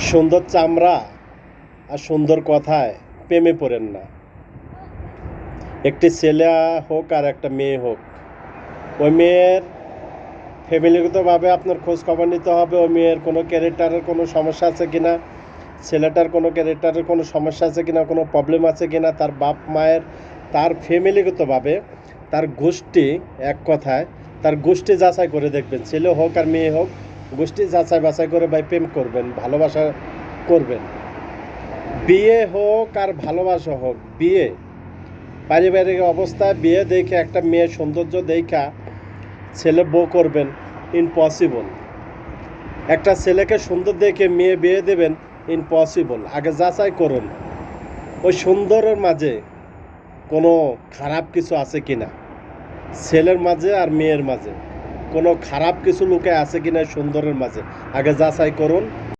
সুন্দর চামড়া আর সুন্দর কথায় প্রেমে পড়েন না। একটি ছেলে হোক আর একটা মেয়ে হোক, ওই মেয়ের ফ্যামিলিগতভাবে আপনার খোঁজ খবর নিতে হবে। ওই মেয়ের কোনো ক্যারেক্টারের কোনো সমস্যা আছে কিনা, ছেলেটার কোনো ক্যারেক্টারের কোনো সমস্যা আছে কিনা, কোনো প্রবলেম আছে কিনা, তার বাপ মায়ের, তার ফ্যামিলিগতভাবে তার গোষ্ঠী, এক কথায় তার গোষ্ঠী যাচাই করে দেখবেন। ছেলে হোক আর মেয়ে হোক, গোষ্ঠী যাচাই বাছাই করে ভাই প্রেম করবেন, ভালোবাসা করবেন। বিয়ে হোক আর ভালোবাসা হোক, বিয়ে পারিবারিক অবস্থায় বিয়ে দেখে একটা মেয়ের সৌন্দর্য দেখা ছেলে বউ করবেন, ইম্পসিবল। একটা ছেলেকে সুন্দর দেখে মেয়ে বিয়ে দেবেন, ইম্পসিবল। আগে যাচাই করুন ওই সুন্দরের মাঝে কোনো খারাপ কিছু আছে কিনা, ছেলের মাঝে আর মেয়ের মাঝে কোনো খারাপ কিছু লুকে আছে কিনা সুন্দরের মাঝে, আগে যাচাই করুন।